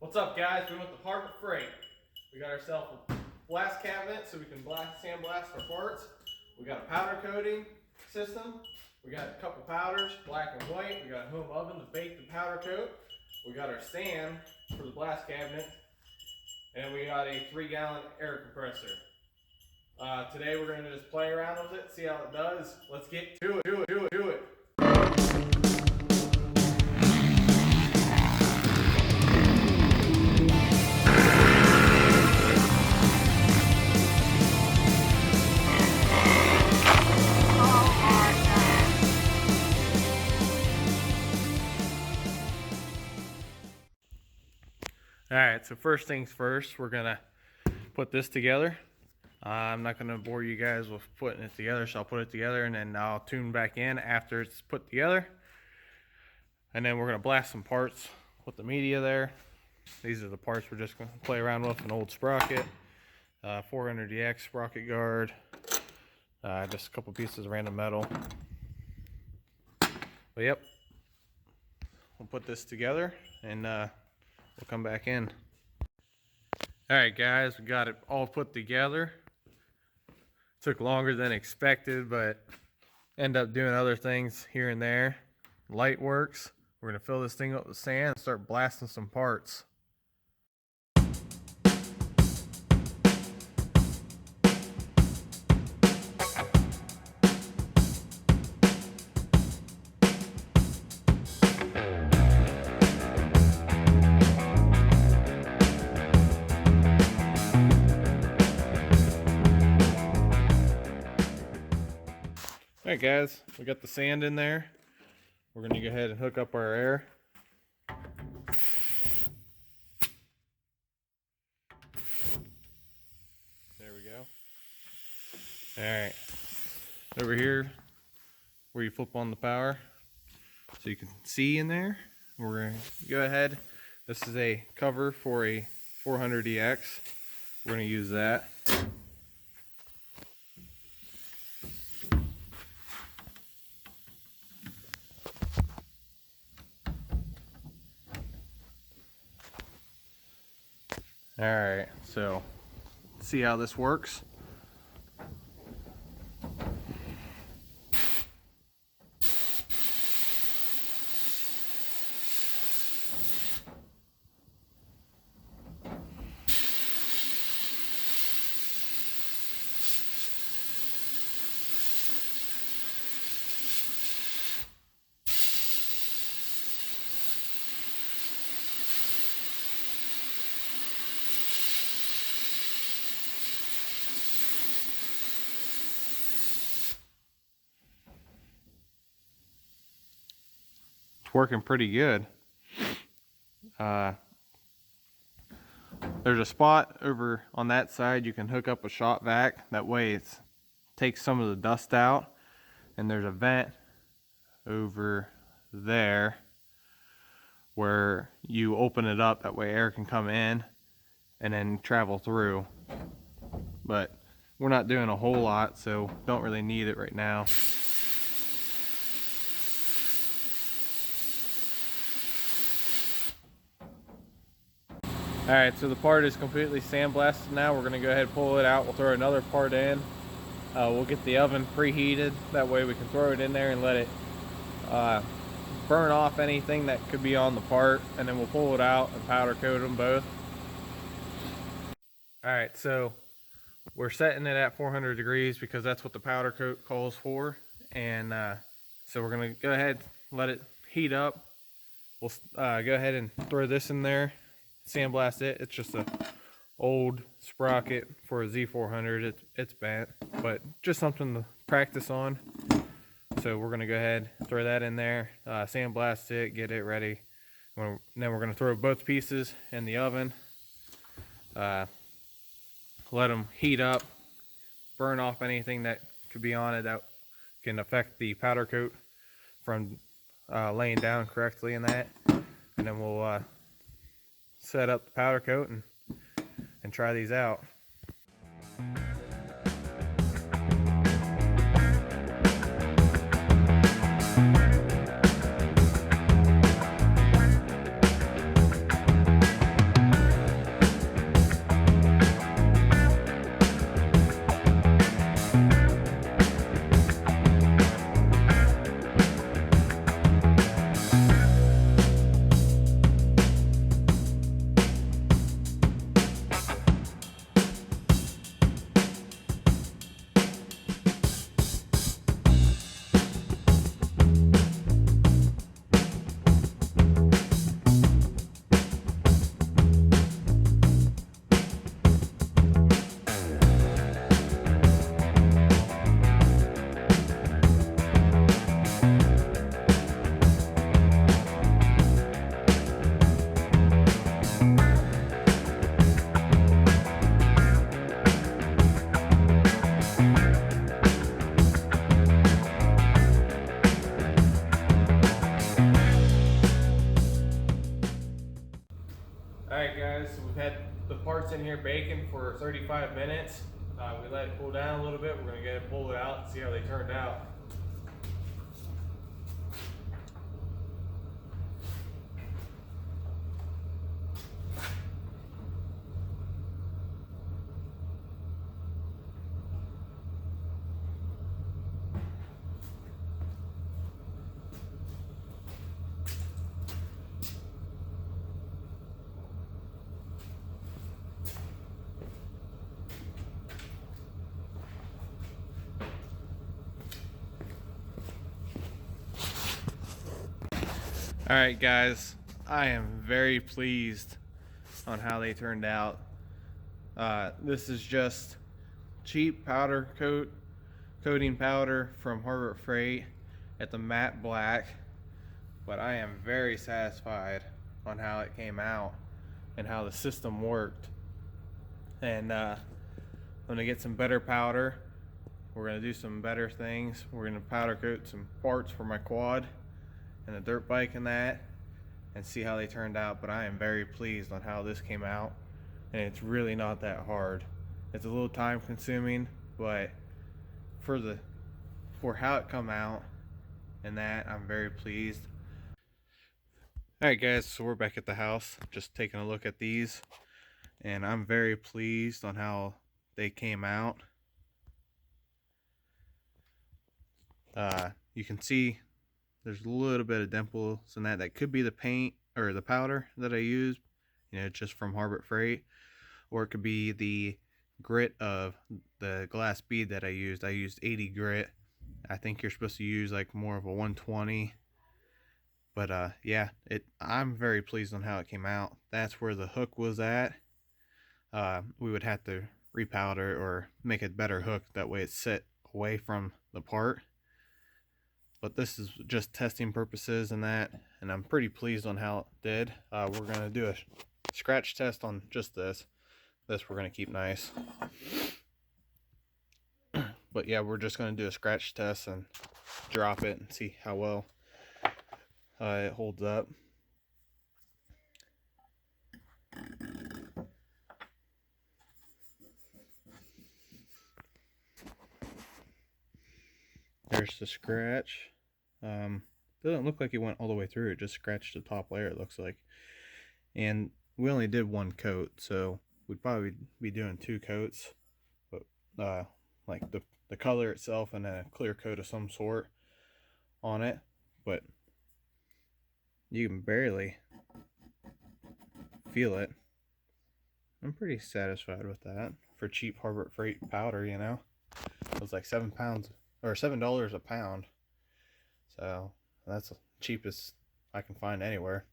What's up, guys? We went to Harbor Freight. We got ourselves a blast cabinet so we can sandblast our parts. We got a powder coating system. We got a couple powders, black and white. We got a home oven to bake the powder coat. We got our sand for the blast cabinet. And we got a 3-gallon air compressor. Today we're going to just play around with it, see how it does. Let's get to it. Alright, so first things first, we're going to put this together. I'm not going to bore you guys with putting it together, so I'll put it together and then I'll tune back in after it's put together. And then we're going to blast some parts with the media there. These are the parts we're just going to play around with. An old sprocket, 400DX sprocket guard, just a couple pieces of random metal. But yep, we'll put this together and we'll come back in. Alright guys, we got it all put together. Took longer than expected, but end up doing other things here and there. Light works. We're going to fill this thing up with sand and start blasting some parts. Alright guys, we got the sand in there. We're going to go ahead and hook up our air. There we go. Alright, over here where you flip on the power so you can see in there, we're going to go ahead. This is a cover for a 400DX. We're going to use that. Alright, so see how this works. Working pretty good. There's a spot over on that side you can hook up a shop vac. That way it takes some of the dust out. And there's a vent over there where you open it up. That way air can come in and then travel through. But we're not doing a whole lot, so don't really need it right now. Alright, so the part is completely sandblasted now. We're going to go ahead and pull it out. We'll throw another part in. We'll get the oven preheated. That way we can throw it in there and let it burn off anything that could be on the part. And then we'll pull it out and powder coat them both. Alright, so we're setting it at 400 degrees because that's what the powder coat calls for. And so we're going to go ahead and let it heat up. We'll go ahead and throw this in there. Sandblast it. It's just a old sprocket for a Z400. It's bent, but just something to practice on. So we're gonna go ahead, throw that in there, sandblast it, get it ready. And then we're gonna throw both pieces in the oven, let them heat up, burn off anything that could be on it that can affect the powder coat from laying down correctly in that. And then we'll set up the powder coat and try these out. Alright guys, so we've had the parts in here baking for 35 minutes. We let it cool down a little bit. We're going to get it, pull it out, and see how they turned out. Alright guys, I am very pleased on how they turned out. This is just cheap powder coating powder from Harbor Freight at the matte black, but I am very satisfied on how it came out and how the system worked. And I'm gonna get some better powder. We're gonna do some better things. We're gonna powder coat some parts for my quad and the dirt bike and that, and see how they turned out. But I am very pleased on how this came out, and it's really not that hard. It's a little time consuming, but for how it come out and that, I'm very pleased. Alright guys, so we're back at the house, just taking a look at these, and I'm very pleased on how they came out. You can see there's a little bit of dimples and that could be the paint or the powder that I used, just from Harbor Freight, or it could be the grit of the glass bead that I used. I used 80 grit. I think you're supposed to use like more of a 120, but yeah, I'm very pleased on how it came out. That's where the hook was at. We would have to repowder or make a better hook, that way it's set away from the part. But this is just testing purposes and that, and I'm pretty pleased on how it did. We're going to do a scratch test on just this. This we're going to keep nice. But yeah, we're just going to do a scratch test and drop it and see how well it holds up. There's the scratch. Doesn't look like it went all the way through. It just scratched the top layer, it looks like. And we only did one coat, so we'd probably be doing 2 coats. But like the color itself and then a clear coat of some sort on it. But you can barely feel it. I'm pretty satisfied with that for cheap Harbor Freight powder, It was like £7 or $7 a pound. So that's the cheapest I can find anywhere.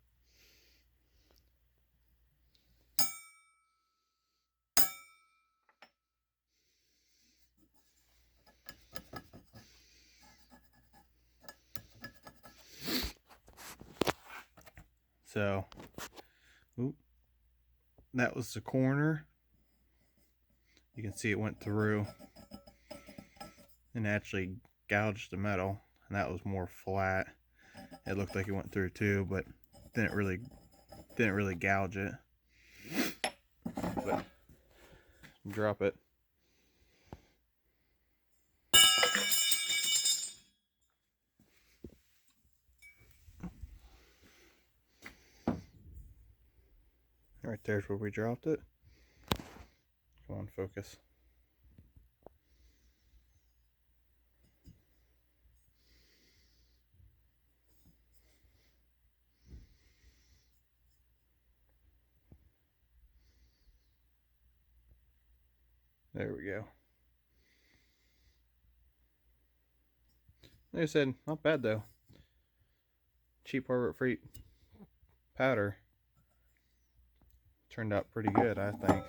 So, that was the corner. You can see it went through and actually gouged the metal, and that was more flat. It looked like it went through too, but didn't really gouge it. But drop it. Right there's where we dropped it. Come on, focus. There we go. Like I said, not bad though. Cheap Harbor Freight powder. Turned out pretty good, I think.